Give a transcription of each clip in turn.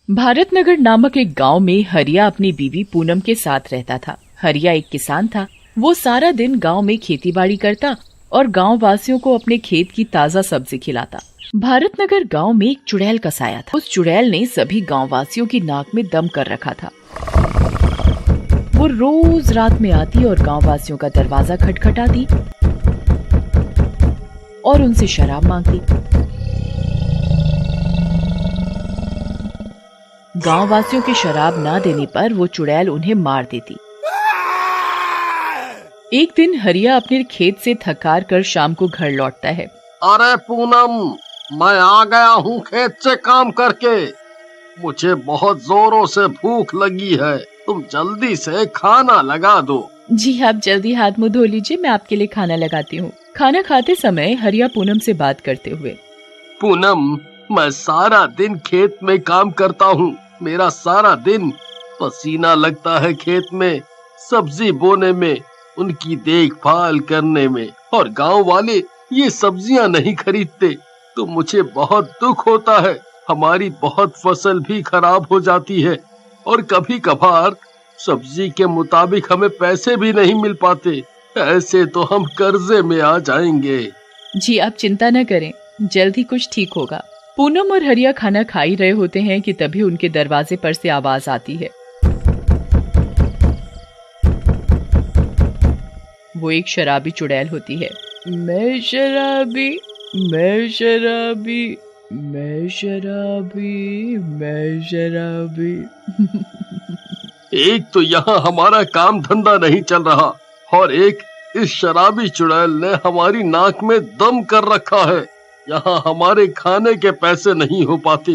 भारतनगर नामक एक गांव में हरिया अपनी बीवी पूनम के साथ रहता था। हरिया एक किसान था। वो सारा दिन गांव में खेतीबाड़ी करता और गांव वासियों को अपने खेत की ताजा सब्जी खिलाता। भारतनगर गांव में एक चुड़ैल का साया था। उस चुड़ैल ने सभी गांव वासियों की नाक में दम कर रखा था। वो रोज रात में आती और गांव वासियों का दरवाजा खटखटाती और उनसे शराब मांगती। गांव वासियों की शराब ना देने पर वो चुड़ैल उन्हें मार देती। एक दिन हरिया अपने खेत से थकार कर शाम को घर लौटता है। अरे पूनम, मैं आ गया हूँ खेत से काम करके। मुझे बहुत जोरों से भूख लगी है, तुम जल्दी से खाना लगा दो। जी आप जल्दी हाथ मुंह धो लीजिए, मैं आपके लिए खाना लगाती हूँ। खाना खाते समय हरिया पूनम से बात करते हुए, पूनम, मैं सारा दिन खेत में काम करता हूँ। मेरा सारा दिन पसीना लगता है खेत में, सब्जी बोने में, उनकी देखभाल करने में, और गांव वाले ये सब्जियां नहीं खरीदते तो मुझे बहुत दुख होता है। हमारी बहुत फसल भी खराब हो जाती है और कभी कभार सब्जी के मुताबिक हमें पैसे भी नहीं मिल पाते। ऐसे तो हम कर्जे में आ जाएंगे। जी आप चिंता न करें, जल्दी कुछ ठीक होगा। पूनम और हरिया खाना खा ही रहे होते हैं कि तभी उनके दरवाजे पर से आवाज आती है। वो एक शराबी चुड़ैल होती है। मैं शराबी, मैं शराबी, मैं शराबी, मैं शराबी। एक तो यहाँ हमारा काम धंधा नहीं चल रहा और एक इस शराबी चुड़ैल ने हमारी नाक में दम कर रखा है। यहाँ हमारे खाने के पैसे नहीं हो पाते।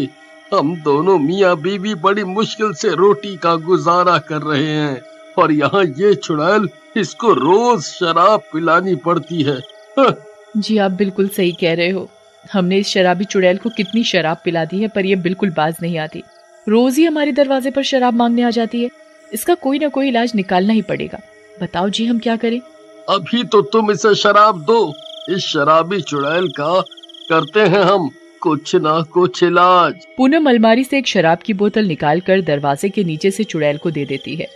हम दोनों मियाँ बीवी बड़ी मुश्किल से रोटी का गुजारा कर रहे हैं और यहाँ ये चुड़ैल, इसको रोज शराब पिलानी पड़ती है। जी आप बिल्कुल सही कह रहे हो। हमने इस शराबी चुड़ैल को कितनी शराब पिला दी है, पर ये बिल्कुल बाज नहीं आती। रोज ही हमारे दरवाजे पर शराब मांगने आ जाती है। इसका कोई ना कोई इलाज निकालना ही पड़ेगा। बताओ जी हम क्या करें? अभी तो तुम इसे शराब दो। इस शराबी चुड़ैल का करते हैं हम कुछ ना कुछ इलाज। पूनम अलमारी से एक शराब की बोतल निकालकर दरवाजे के नीचे से चुड़ैल को दे देती है।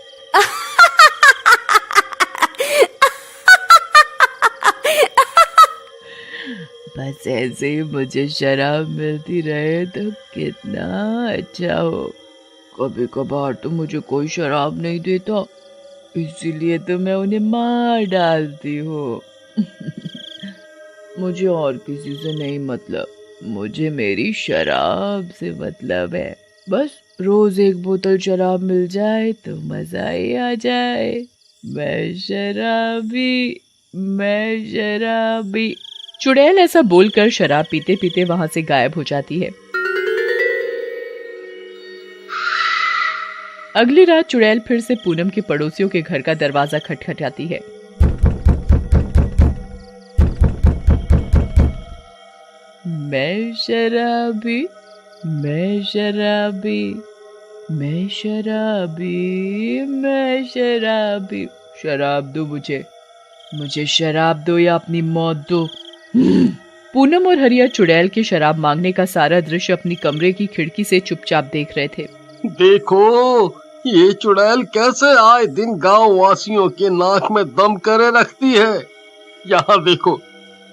बस ऐसे ही मुझे शराब मिलती रहे तो कितना अच्छा हो। कभी कभार तो मुझे कोई शराब नहीं देता, इसीलिए तो मैं उन्हें मार डालती हूँ। मुझे और किसी से नहीं मतलब, मुझे मेरी शराब से मतलब है। बस रोज एक बोतल शराब मिल जाए तो मजा ही आ जाए। मैं शराबी, मैं शराबी। चुड़ैल ऐसा बोलकर शराब पीते पीते वहां से गायब हो जाती है। अगली रात चुड़ैल फिर से पूनम के पड़ोसियों के घर का दरवाजा खटखटाती है। मैं शराबी, मैं शराबी, मैं शराबी, मैं शराबी। शराब दो मुझे, मुझे शराब दो या अपनी मौत दो। पूनम और हरिया चुड़ैल के शराब मांगने का सारा दृश्य अपनी कमरे की खिड़की से चुपचाप देख रहे थे। देखो, ये चुड़ैल कैसे आए दिन गांव वासियों के नाक में दम करे रखती है। यहाँ देखो,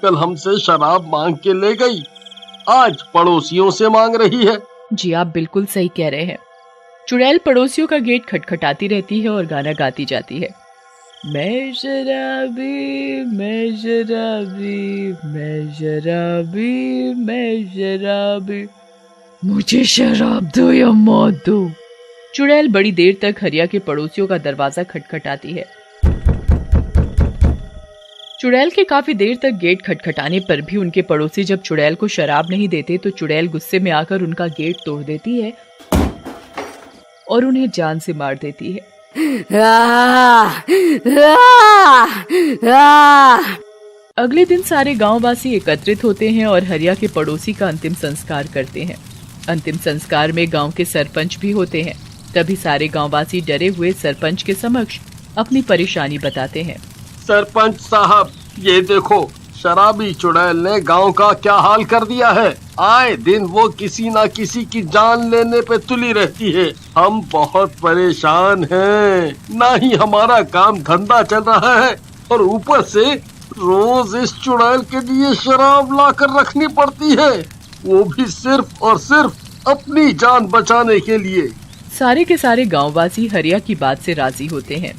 कल हमसे शराब मांग के ले गई, आज पड़ोसियों से मांग रही है। जी आप बिल्कुल सही कह रहे हैं। चुड़ैल पड़ोसियों का गेट खटखटाती रहती है और गाना गाती जाती है। मैं शराबी, मैं शराबी, मैं शराबी, मैं शराबी, मुझे शराब दो या मौत दो। चुड़ैल बड़ी देर तक हरिया के पड़ोसियों का दरवाजा खटखटाती है। चुड़ैल के काफी देर तक गेट खटखटाने पर भी उनके पड़ोसी जब चुड़ैल को शराब नहीं देते तो चुड़ैल गुस्से में आकर उनका गेट तोड़ देती है और उन्हें जान से मार देती है। अगले दिन सारे गांववासी एकत्रित होते हैं और हरिया के पड़ोसी का अंतिम संस्कार करते हैं। अंतिम संस्कार में गांव के सरपंच भी होते हैं। तभी सारे गांववासी डरे हुए सरपंच के समक्ष अपनी परेशानी बताते हैं। सरपंच साहब, ये देखो, शराबी चुड़ैल ने गांव का क्या हाल कर दिया है। आए दिन वो किसी ना किसी की जान लेने पे तुली रहती है। हम बहुत परेशान हैं। ना ही हमारा काम धंधा चल रहा है और ऊपर से रोज इस चुड़ैल के लिए शराब लाकर रखनी पड़ती है, वो भी सिर्फ और सिर्फ अपनी जान बचाने के लिए। सारे के सारे गांववासी हरिया की बात से राजी होते हैं।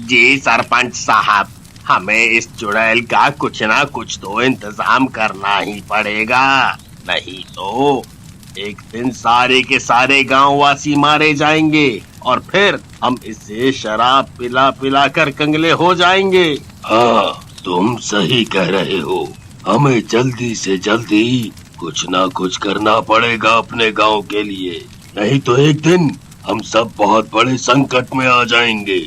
जी सरपंच साहब, हमें इस चुड़ैल का कुछ ना कुछ तो इंतजाम करना ही पड़ेगा, नहीं तो एक दिन सारे के सारे गांववासी मारे जाएंगे और फिर हम इसे शराब पिला पिला कर कंगले हो जाएंगे। हाँ, तुम सही कह रहे हो। हमें जल्दी से जल्दी कुछ ना कुछ करना पड़ेगा अपने गांव के लिए, नहीं तो एक दिन हम सब बहुत बड़े संकट में आ जाएंगे।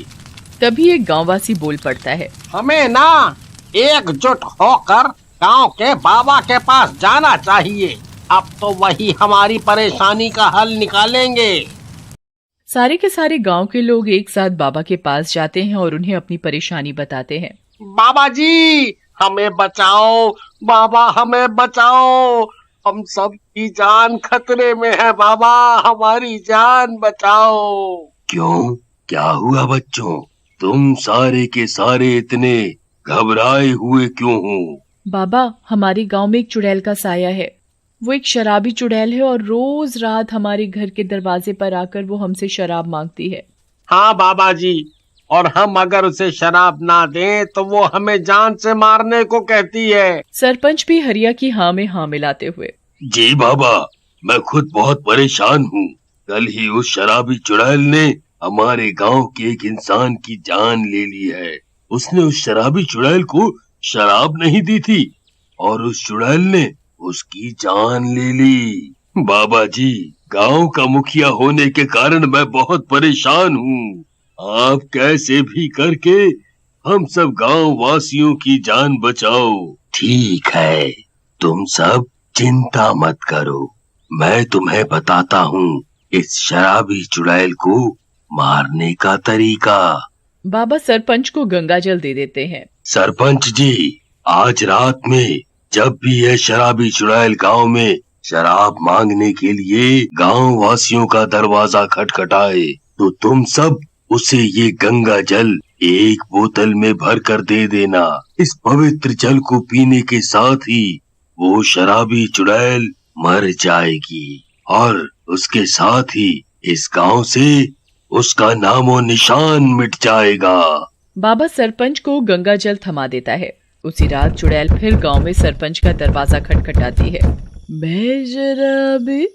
तभी एक गांववासी बोल पड़ता है, हमें ना एकजुट होकर गांव के बाबा के पास जाना चाहिए। अब तो वही हमारी परेशानी का हल निकालेंगे। सारे के सारे गांव के लोग एक साथ बाबा के पास जाते हैं और उन्हें अपनी परेशानी बताते हैं। बाबा जी, हमें बचाओ, बाबा हमें बचाओ, हम सब की जान खतरे में है बाबा, हमारी जान बचाओ। क्यों, क्या हुआ बच्चों? तुम सारे के सारे इतने घबराए हुए क्यों हो? बाबा, हमारे गांव में एक चुड़ैल का साया है। वो एक शराबी चुड़ैल है और रोज रात हमारे घर के दरवाजे पर आकर वो हमसे शराब मांगती है। हाँ बाबा जी, और हम अगर उसे शराब ना दें तो वो हमें जान से मारने को कहती है। सरपंच भी हरिया की हाँ में हाँ मिलाते हुए, जी बाबा, मैं खुद बहुत परेशान हूँ। कल ही उस शराबी चुड़ैल ने हमारे गांव के एक इंसान की जान ले ली है। उसने उस शराबी चुड़ैल को शराब नहीं दी थी और उस चुड़ैल ने उसकी जान ले ली। बाबा जी, गांव का मुखिया होने के कारण मैं बहुत परेशान हूँ। आप कैसे भी करके हम सब गांव वासियों की जान बचाओ। ठीक है, तुम सब चिंता मत करो, मैं तुम्हें बताता हूँ इस शराबी चुड़ैल को मारने का तरीका। बाबा सरपंच को गंगाजल दे देते हैं। सरपंच जी, आज रात में जब भी यह शराबी चुड़ैल गांव में शराब मांगने के लिए गांव वासियों का दरवाजा खटखटाए तो तुम सब उसे ये गंगा जल एक बोतल में भर कर दे देना। इस पवित्र जल को पीने के साथ ही वो शराबी चुड़ैल मर जाएगी और उसके साथ ही इस गांव से उसका नामो निशान मिट जाएगा। बाबा सरपंच को गंगाजल थमा देता है। उसी रात चुड़ैल फिर गांव में सरपंच का दरवाजा खटखटाती है। मैं शराबी,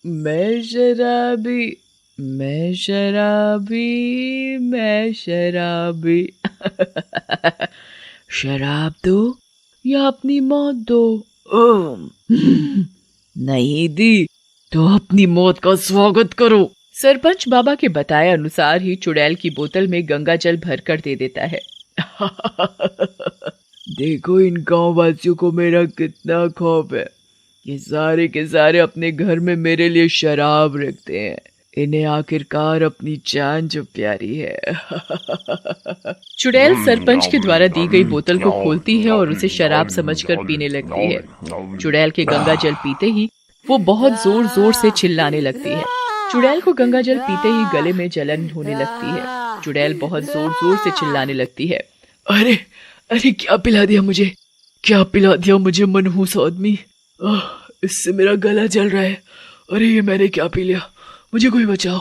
मैं शराबी, मैं शराबी, मैं शराबी। शराब दो या अपनी मौत दो। नहीं दी तो अपनी मौत का स्वागत करो। सरपंच बाबा के बताए अनुसार ही चुड़ैल की बोतल में गंगाजल भर कर दे देता है। देखो, इन गांव वासियों को मेरा कितना खौफ है। ये सारे के सारे अपने घर में मेरे लिए शराब रखते हैं। इन्हें आखिरकार अपनी जान जो प्यारी है। चुड़ैल सरपंच के द्वारा दी गई बोतल को खोलती है और उसे शराब समझकर पीने लगती है। चुड़ैल के गंगाजल पीते ही वो बहुत जोर जोर से चिल्लाने लगती है। चुड़ैल को गंगाजल पीते ही गले में जलन होने लगती है। चुड़ैल बहुत जोर जोर से चिल्लाने लगती है, अरे अरे, क्या पिला दिया मुझे, क्या पिला दिया मुझे मनहूस आदमी। इससे मेरा गला जल रहा है। अरे ये मैंने क्या पी लिया, मुझे कोई बचाओ,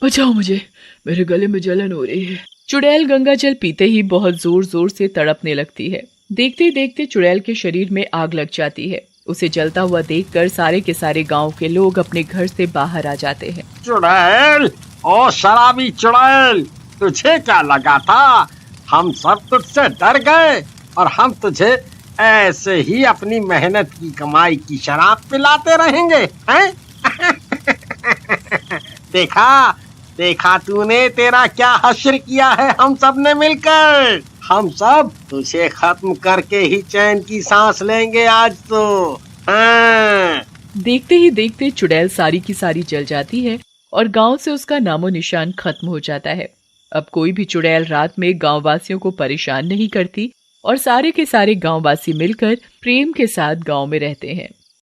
बचाओ मुझे, मेरे गले में जलन हो रही है। चुड़ैल गंगाजल पीते ही बहुत जोर जोर से तड़पने लगती है। देखते देखते चुड़ैल के शरीर में आग लग जाती है। उसे जलता हुआ देखकर सारे के सारे गांव के लोग अपने घर से बाहर आ जाते हैं। चुड़ैल, ओ शराबी चुड़ैल, तुझे क्या लगा था हम सब तुझसे डर गए और हम तुझे ऐसे ही अपनी मेहनत की कमाई की शराब पिलाते रहेंगे, हैं? देखा देखा तूने तेरा क्या हश्र किया है हम सब ने मिलकर। हम सब तुझे खत्म करके ही चैन की सांस लेंगे आज तो। हाँ। देखते ही देखते चुड़ैल सारी की सारी जल जाती है और गांव से उसका नामो निशान खत्म हो जाता है। अब कोई भी चुड़ैल रात में गांव वासियों को परेशान नहीं करती और सारे के सारे गांव वासी मिलकर प्रेम के साथ गांव में रहते हैं।